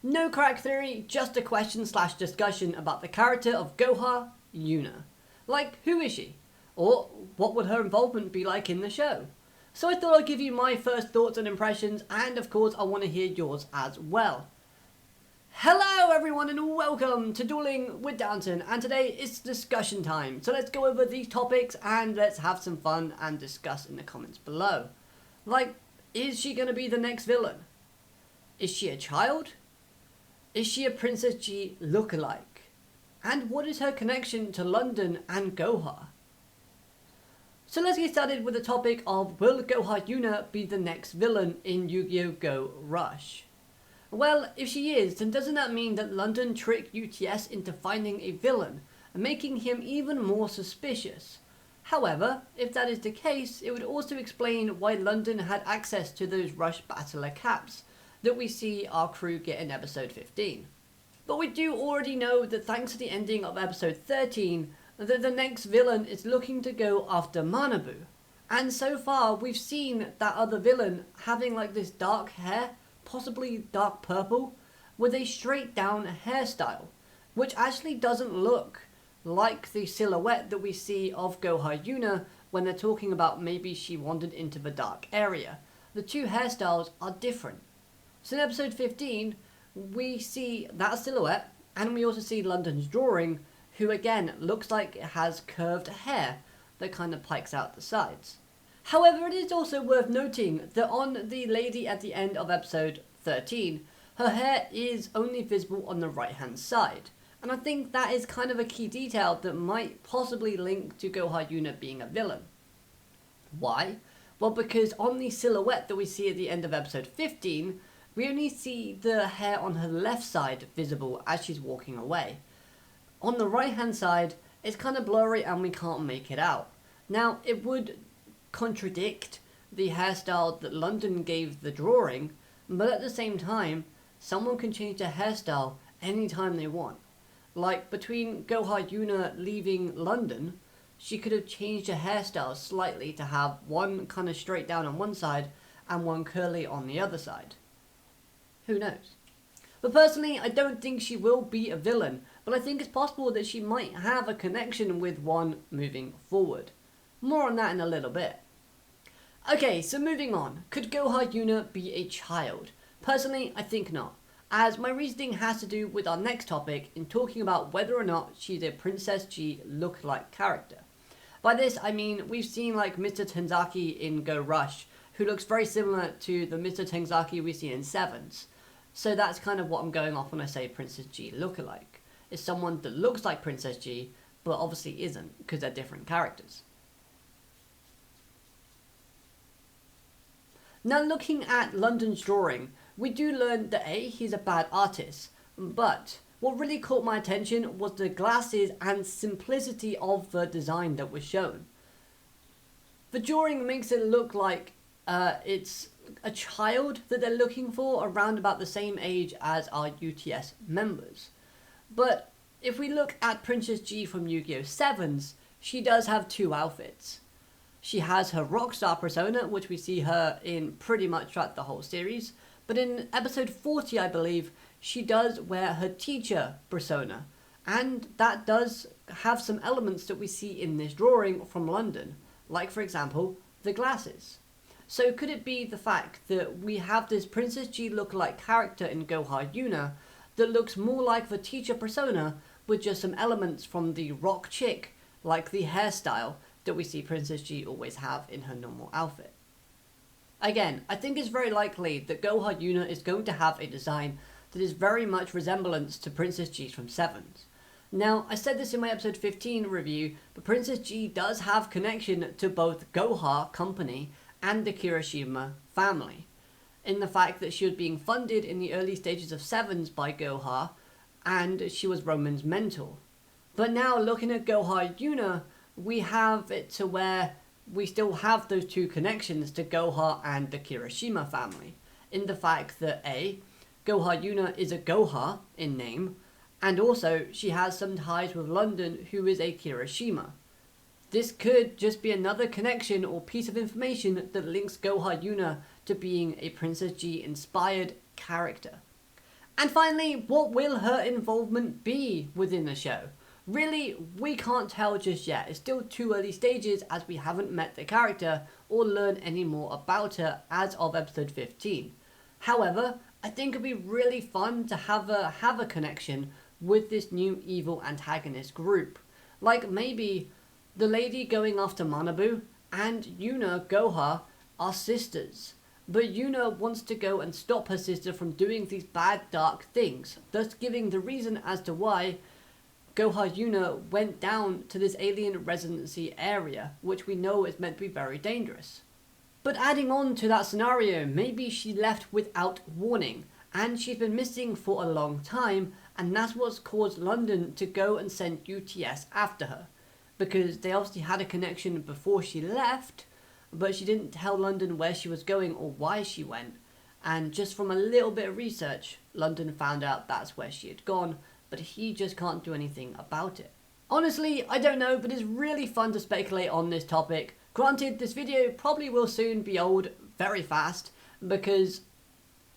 No crack theory, just a question slash discussion about the character of Goha Yuuna. Like, who is she? Or what would her involvement be like in the show? So I thought I'd give you my first thoughts and impressions, and of course I want to hear yours as well. Hello everyone and welcome to Dueling with Downton, and today it's discussion time. So let's go over these topics and let's have some fun and discuss in the comments below. Like, is she going to be the next villain? Is she a child? Is she a Princess G lookalike? And what is her connection to London and Goha? So let's get started with the topic of, will Goha Yuuna be the next villain in Yu-Gi-Oh! Go Rush? Well, if she is, then doesn't that mean that London tricked UTS into finding a villain and making him even more suspicious? However, if that is the case, it would also explain why London had access to those Rush Battler caps that we see our crew get in episode 15. But we do already know that thanks to the ending of episode 13, that the next villain is looking to go after Manabu. And so far, we've seen that other villain having like this dark hair, possibly dark purple, with a straight down hairstyle, which actually doesn't look like the silhouette that we see of Goha Yuuna when they're talking about maybe she wandered into the dark area. The two hairstyles are different. So in episode 15, we see that silhouette, and we also see London's drawing, who again looks like it has curved hair that kind of pikes out the sides. However, it is also worth noting that on the lady at the end of episode 13, her hair is only visible on the right hand side. And I think that is kind of a key detail that might possibly link to Goha Yuuna being a villain. Why? Well, because on the silhouette that we see at the end of episode 15, we only see the hair on her left side visible as she's walking away. On the right hand side, it's kind of blurry and we can't make it out. Now, it would contradict the hairstyle that London gave the drawing, but at the same time, someone can change their hairstyle anytime they want. Like, between Goha Yuuna leaving London, she could have changed her hairstyle slightly to have one kind of straight down on one side and one curly on the other side. Who knows? But personally, I don't think she will be a villain, but I think it's possible that she might have a connection with one moving forward. More on that in a little bit. Okay, so moving on. Could Goha Yuuna be a child? Personally, I think not, as my reasoning has to do with our next topic in talking about whether or not she's a Princess G lookalike character. By this, I mean we've seen like Mr. Tenzaki in Go Rush, who looks very similar to the Mr. Tenzaki we see in Sevens. So that's kind of what I'm going off when I say Princess G lookalike. It's someone that looks like Princess G, but obviously isn't, because they're different characters. Now looking at London's drawing, we do learn that A, he's a bad artist, but what really caught my attention was the glasses and simplicity of the design that was shown. The drawing makes it look like it's a child that they're looking for, around about the same age as our UTS members. But if we look at Princess G from Yu-Gi-Oh! Sevens, she does have two outfits. She has her rockstar persona, which we see her in pretty much throughout the whole series, but in episode 40, I believe, she does wear her teacher persona, and that does have some elements that we see in this drawing from London, like for example, the glasses. So could it be the fact that we have this Princess G lookalike character in Goha Yuuna that looks more like the teacher persona with just some elements from the rock chick, like the hairstyle that we see Princess G always have in her normal outfit? Again, I think it's very likely that Goha Yuuna is going to have a design that is very much resemblance to Princess G's from Sevens. Now, I said this in my episode 15 review, but Princess G does have connection to both Goha Company and the Kirishima family, in the fact that she was being funded in the early stages of Sevens by Goha, and she was Roman's mentor. But now, looking at Goha Yuuna, we have it to where we still have those two connections to Goha and the Kirishima family, in the fact that A, Goha Yuuna is a Goha in name, and also she has some ties with London, who is a Kirishima. This could just be another connection or piece of information that links Goha Yuuna to being a Princess G inspired character. And finally, what will her involvement be within the show? Really, we can't tell just yet. It's still too early stages as we haven't met the character or learned any more about her as of episode 15. However, I think it'd be really fun to have a connection with this new evil antagonist group. Like maybe the lady going after Manabu and Yuuna Goha are sisters. But Yuuna wants to go and stop her sister from doing these bad dark things, thus giving the reason as to why Goha Yuuna went down to this alien residency area, which we know is meant to be very dangerous. But adding on to that scenario, maybe she left without warning, and she's been missing for a long time, and that's what's caused London to go and send UTS after her. Because they obviously had a connection before she left, but she didn't tell London where she was going or why she went. And just from a little bit of research, London found out that's where she had gone, but he just can't do anything about it. Honestly, I don't know, but it's really fun to speculate on this topic. Granted, this video probably will soon be old very fast, because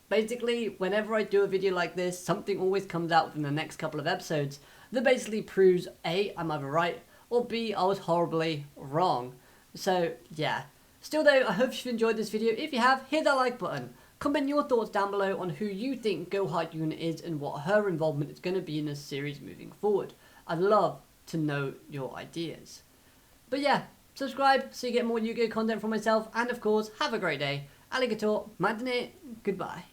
basically, whenever I do a video like this, something always comes out within the next couple of episodes that basically proves A, I'm either right, or B, I was horribly wrong. So, yeah. Still though, I hope you've enjoyed this video. If you have, hit that like button. Comment your thoughts down below on who you think Goha Yuuna is and what her involvement is going to be in this series moving forward. I'd love to know your ideas. But yeah, subscribe so you get more Yu-Gi-Oh content from myself, and of course, have a great day. Alligator, matane, goodbye.